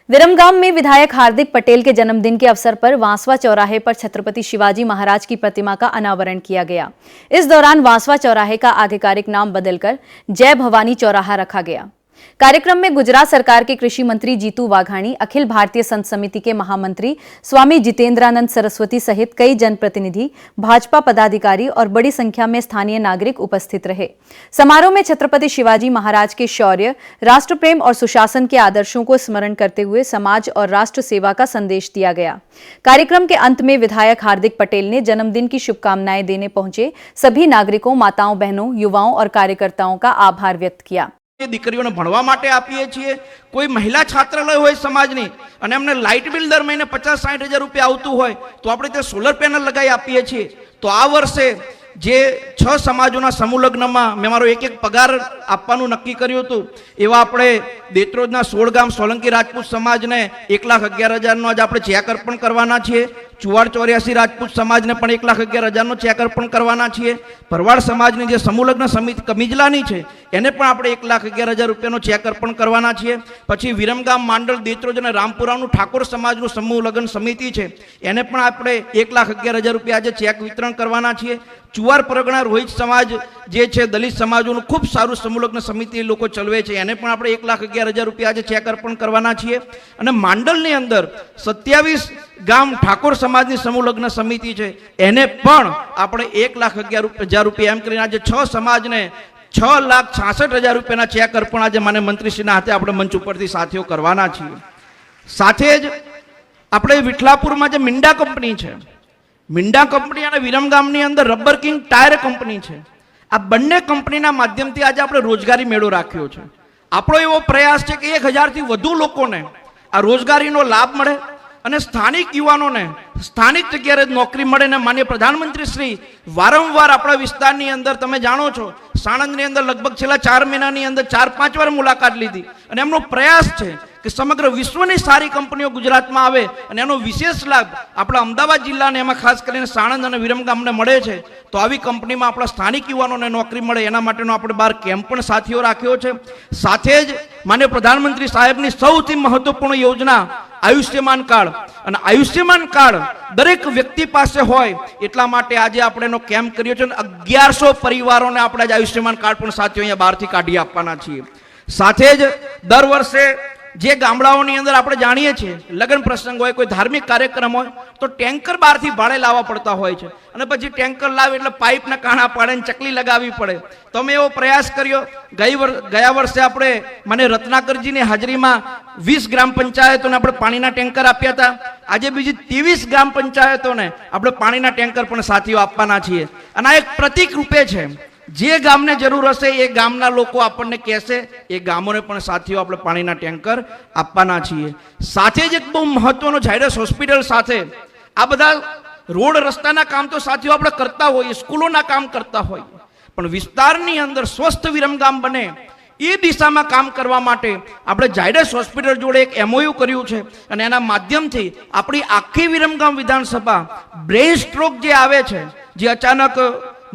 विरमगाम में विधायक हार्दिक पटेल के जन्मदिन के अवसर पर वांसवा चौराहे पर छत्रपति शिवाजी महाराज की प्रतिमा का अनावरण किया गया। इस दौरान वांसवा चौराहे का आधिकारिक नाम बदलकर जय भवानी चौराहा रखा गया। कार्यक्रम में गुजरात सरकार के कृषि मंत्री जीतू वाघाणी, अखिल भारतीय संत समिति के महामंत्री स्वामी जितेंद्रानंद सरस्वती सहित कई जनप्रतिनिधि, भाजपा पदाधिकारी और बड़ी संख्या में स्थानीय नागरिक उपस्थित रहे। समारोह में छत्रपति शिवाजी महाराज के शौर्य, राष्ट्र प्रेम और सुशासन के आदर्शों को स्मरण करते हुए समाज और राष्ट्र सेवा का संदेश दिया गया। कार्यक्रम के अंत में विधायक हार्दिक पटेल ने जन्मदिन की शुभकामनाएं देने पहुंचे सभी नागरिकों, माताओं, बहनों, युवाओं और कार्यकर्ताओं का आभार व्यक्त किया। દીકરીઓને ભણવા માટે આપીએ છીએ। કોઈ મહિલા છાત્રાલય હોય સમાજની અને એમને લાઇટ બિલ દર મહિને 50-60 હજાર રૂપિયા આવતું હોય તો આપણે તે સોલર પેનલ લગાવી આપીએ છીએ। તો આ વર્ષે જે 6 સમાજોના સમૂહ લગ્નમાં મેં મારો એક પગાર આપવાનું નક્કી કર્યું હતું, એવા આપણે દેત્રોજના 16 ગામ સોલંકી રાજપૂત સમાજને 1,11,000નો આજ આપણે ચેક અર્પણ કરવાના છીએ। ચુવાડ 84 રાજપૂત સમાજને પણ 1,11,000નો ચેક અર્પણ કરવાના છીએ। ભરવાડ સમાજની જે સમૂહ લગ્ન સમિતિ કમિજલાની છે એને પણ આપણે 1,11,000 રૂપિયાનો ચેક અર્પણ કરવાના છીએ। પછી વિરમગામ, માંડલ, દેત્રોજ અને રામપુરાનું ઠાકોર સમાજનું સમૂહ લગ્ન સમિતિ છે એને પણ આપણે 1,11,000 રૂપિયા આજે ચેક વિતરણ કરવાના છીએ। ચુવાર પરગણા રોહિત સમાજ જે છે દલિત સમાજોનું ખૂબ સારું સમૂહ લગ્ન સમિતિ લોકો ચલાવે છે એને પણ આપણે 1,11,000 રૂપિયા આજે ચેક અર્પણ કરવાના છીએ। અને માંડલની અંદર 27 ગામ ઠાકોર સમાજની સમૂહ લગ્ન સમિતિ છે એને પણ આપણે 1,11,000 રૂપિયા એમ કરીને આજે 6 સમાજને 6,66,000 રૂપિયાના ચેક અર્પણ આજે માન્ય મંત્રીશ્રીના હાથે આપણે મંચ ઉપરથી સાથીઓ કરવાના છીએ। સાથે જ આપણે વિઠલાપુરમાં જે મિંડા કંપની છે, મિંડા કંપની અને વિરમગામની અંદર રબર કિંગ ટાયર કંપની છે, આ બંને કંપનીના માધ્યમથી આજે આપણે રોજગારી મેળો રાખ્યો છે। આપણો એવો પ્રયાસ છે કે 1,000થી વધુ લોકોને આ રોજગારીનો લાભ મળે અને સ્થાનિક યુવાનોને સ્થાનિક જગ્યાએ નોકરી મળે। ને માનનીય પ્રધાનમંત્રી શ્રી વારંવાર આપણા વિસ્તારની અંદર તમે જાણો છો સાણંદની અંદર લગભગ છેલ્લા 4 મહિનાની અંદર 4-5 વાર મુલાકાત લીધી અને એમનો પ્રયાસ છે કે સમગ્ર વિશ્વની સારી કંપનીઓ ગુજરાતમાં આવે અને એનો વિશેષ લાભ આપણા અમદાવાદ જિલ્લાને એમાં ખાસ કરીને સાણંદ અને વિરમગામને મળે છે। તો આવી કંપનીમાં આપણા સ્થાનિક યુવાનોને નોકરી મળે એના માટેનો આપણે બહાર કેમ્પ પણ સાથીઓ રાખ્યો છે। સાથે જ માનનીય પ્રધાનમંત્રી સાહેબની સૌથી મહત્વપૂર્ણ યોજના આયુષ્યમાન કાર્ડ, અને આયુષ્યમાન કાર્ડ દરેક વ્યક્તિ પાસે હોય એટલા માટે આજે આપણે એનો કેમ્પ કર્યો છે અને 1100 પરિવારોને આપણે આજે આયુષ્યમાન કાર્ડ પણ સાથીઓ અહીંયા બહારથી કાઢી આપવાના છીએ। સાથે જ દર વર્ષે જે ગામડાઓની અંદર આપણે જાણીએ છીએ લગ્ન પ્રસંગ હોય, કોઈ ધાર્મિક કાર્યક્રમ હોય તો ટેન્કર બહારથી ભાડે લાવવા પડતા હોય છે અને પછી ટેન્કર લાવે એટલે પાઇપના કાણા પાડે ને ચકલી લગાવવી પડે। તો અમે એવો પ્રયાસ કર્યો। ગયા વર્ષે આપણે મને રત્નાકરજીની હાજરીમાં 20 ગ્રામ પંચાયતોને આપણે પાણીના ટેન્કર આપ્યા હતા। આજે બીજી 23 ગ્રામ પંચાયતોને આપણે પાણીના ટેન્કર પણ સાથીઓ આપવાના છીએ અને આ એક પ્રતીક રૂપે છે। જે ગામને જરૂર હશે એ ગામના લોકો આપણને કહેશે એ ગામોને પણ સાથીઓ આપણે પાણીના ટેન્કર આપવાના છીએ। સાથે જ એક બહુ મહત્વનો ઝાયડસ હોસ્પિટલ સાથે આ બધા રોડ રસ્તાના કામ તો સાથીઓ આપણે કરતા હોઈએ, સ્કૂલોના કામ કરતા હોઈએ, પણ વિસ્તારની અંદર સ્વસ્થ વિરમગામ બને એ દિશામાં કામ કરવા માટે આપણે ઝાયડસ હોસ્પિટલ જોડે એક MOU કર્યું છે અને એના માધ્યમથી આપણી આખી વિરમગામ વિધાનસભા બ્રેન સ્ટ્રોક જે આવે છે, જે અચાનક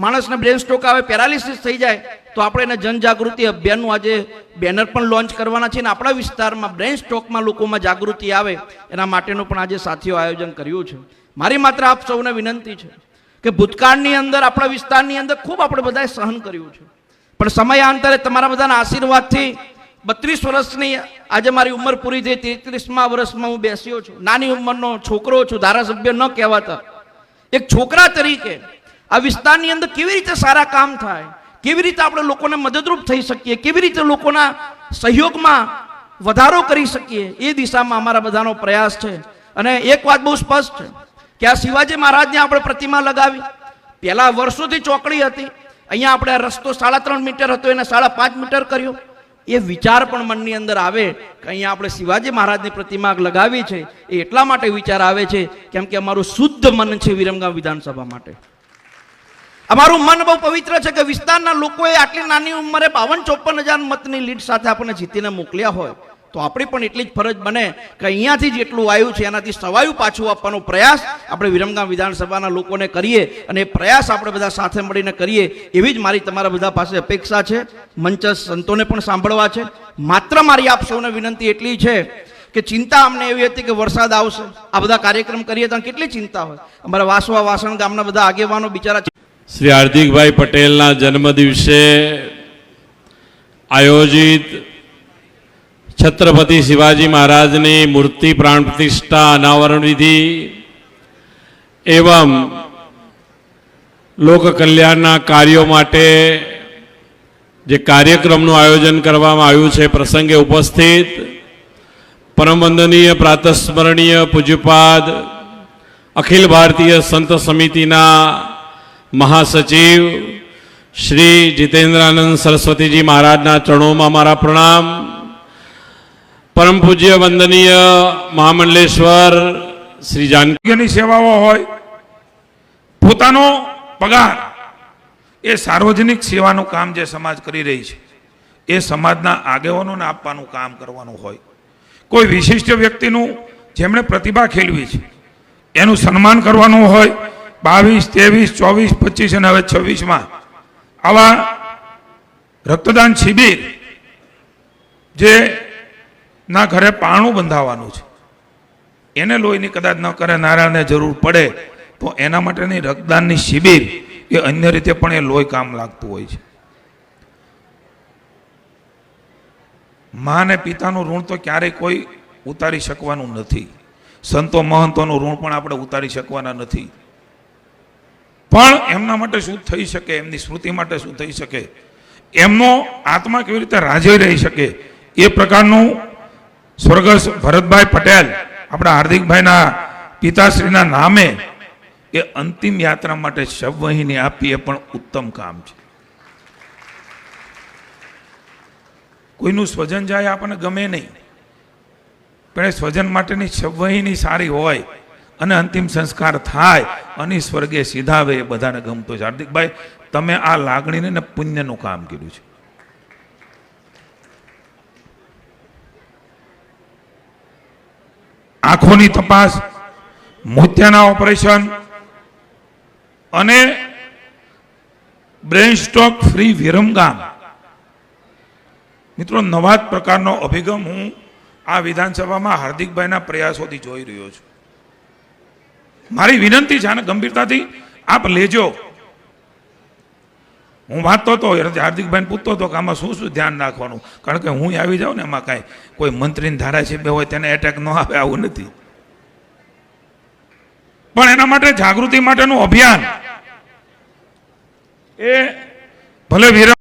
માણસને બ્રેન સ્ટ્રોક આવે, પેરાલિસિસ થઈ જાય, તો આપણે એને જનજાગૃતિ અભિયાનનું આજે બેનર પણ લોન્ચ કરવાના છે અને આપણા વિસ્તારમાં બ્રેન સ્ટ્રોકમાં લોકોમાં જાગૃતિ આવે એના માટેનું પણ આજે સાથીઓ આયોજન કર્યું છે। મારી માત્ર આપ સૌને વિનંતી છે કે ભૂતકાળની અંદર આપણા વિસ્તારની અંદર ખૂબ આપણે બધાએ સહન કર્યું છે, પણ સમયાંતરે તમારા બધાના આશીર્વાદથી 32 વર્ષની આજે મારી ઉંમર પૂરી થઈ, 33મા વર્ષમાં હું બેસ્યો છું। નાની ઉંમરનો છોકરો છું, ધારાસભ્ય ન કહેવાતા એક છોકરા તરીકે આ વિસ્તારની અંદર કેવી રીતે સારા કામ થાય, કેવી રીતે આપણે લોકોને મદદરૂપ થઈ શકીએ, કેવી રીતે લોકોના સહયોગમાં વધારો કરી શકીએ એ દિશામાં અમારા બધાનો પ્રયાસ છે। અને એક વાત બહુ સ્પષ્ટ છે કે આ શિવાજી મહારાજની આપણે પ્રતિમા લગાવી, પહેલા વર્ષોથી ચોકડી હતી, અહીંયા આપણે આ રસ્તો 3.5 મીટર હતો એને 5.5 મીટર કર્યો। એ વિચાર પણ મનની અંદર આવે કે અહીંયા આપણે શિવાજી મહારાજની પ્રતિમા લગાવી છે એ એટલા માટે વિચાર આવે છે કેમ કે અમારું શુદ્ધ મન છે વિરમગામ વિધાનસભા માટે। અમારું મન બહુ પવિત્ર છે કે વિસ્તારના લોકોએ આટલી નાની ઉંમરે 52-54 હજાર મતની લીડ સાથે આપણને જીતીને મોકલ્યા હોય તો આપણી પણ એટલી જ ફરજ બને કે અહીંયાથી જેટલું આવ્યું છે એનાથી સવાયું પાછું આપવાનો પ્રયાસ આપણે વિરમગામ વિધાનસભાના લોકોને કરીએ અને એ પ્રયાસ આપણે બધા સાથે મળીને કરીએ એવી જ મારી તમારા બધા પાસે અપેક્ષા છે। મંચ સંતોને પણ સાંભળવા છે। માત્ર મારી આપ સૌને વિનંતી એટલી છે કે ચિંતા અમને એવી હતી કે વરસાદ આવશે, આ બધા કાર્યક્રમ કરીએ તો કેટલી ચિંતા હોય. અમારા વાસવા વાસણ ગામના બધા આગેવાનો બિચારા શ્રી હાર્દિકભાઈ પટેલના જન્મદિવસે આયોજિત છત્રપતિ શિવાજી મહારાજની મૂર્તિ પ્રાણ પ્રતિષ્ઠા અનાવરણ વિધિ એવં લોક કલ્યાણના કાર્યો માટે જે કાર્યક્રમનું આયોજન કરવામાં આવ્યું છે, પ્રસંગે ઉપસ્થિત પરમ વંદનીય પ્રાતસ્મરણીય પૂજ્યપાદ અખિલ ભારતીય સંત સમિતિના મહાસચિવ શ્રી જીતેન્દ્રાનંદ સરસ્વતીજી મહારાજના ચરણોમાં મારા પ્રણામ. પરમ પૂજ્ય વંદનીય મહામંડલેશ્વર શ્રી જાનકીની સેવાઓ હોય, પોતાનો પગાર એ સાર્વજનિક સેવાનું કામ જે સમાજ કરી રહી છે એ સમાજના આગેવાનોને આપવાનું કામ કરવાનું હોય, કોઈ વિશિષ્ટ વ્યક્તિનું જેમણે પ્રતિભા ખેલવી છે એનું સન્માન કરવાનું હોય, 22, 23, 24, 25 અને હવે 26માં આવા રક્તદાન શિબિર જે ના ઘરે પારણું બંધાવવાનું છે, એને લોહીની કદાચ ન કરે, નારાયણને જરૂર પડે તો એના માટેની રક્તદાનની શિબિર એ અન્ય રીતે પણ એ લોહી કામ લાગતું હોય છે. મા અને પિતાનું ઋણ તો ક્યારેય કોઈ ઉતારી શકવાનું નથી. સંતો મહંતોનું ઋણ પણ આપણે ઉતારી શકવાના નથી. પણ એમના માટે શું થઈ શકે, એમની સ્મૃતિ માટે શું થઈ શકે, એમનો આત્મા કેવી રીતે રાજી રહી શકે, એ પ્રકારનું સ્વર્ગસ્થ ભરતભાઈ પટેલ આપણા હાર્દિકભાઈના પિતાશ્રીના નામે એ અંતિમ યાત્રા માટે શબવહીની આપી એ પણ ઉત્તમ કામ છે. કોઈનું સ્વજન જાય આપણને ગમે નહીં, પણ એ સ્વજન માટેની શબવહીની સારી હોય અને અંતિમ સંસ્કાર થાય અને સ્વર્ગે સીધાવે એ બધાને ગમતો છે. હાર્દિકભાઈ, તમે આ લાગણીને ને પુણ્યનું કામ કર્યું છે. આંખોની તપાસ, મોતિયાના ઓપરેશન અને બ્રેન સ્ટ્રોક ફ્રી વિરમગામ. મિત્રો, નવા જ પ્રકારનો અભિગમ હું આ વિધાનસભામાં હાર્દિકભાઈના પ્રયાસોથી જોઈ રહ્યો છું. મારી વિનંતી છે, આને ગંભીરતાથી આપ લેજો. હું વાંચતો હતો, હાર્દિકભાઈને પૂછતો હતો કે આમાં શું શું ધ્યાન રાખવાનું, કારણ કે હું આવી જાઉં ને એમાં કાંઈ કોઈ મંત્રીને ધારાસભ્ય હોય તેને એટેક ન આવે, આવું નથી. પણ એના માટે જાગૃતિ માટેનું અભિયાન એ ભલે વિરમ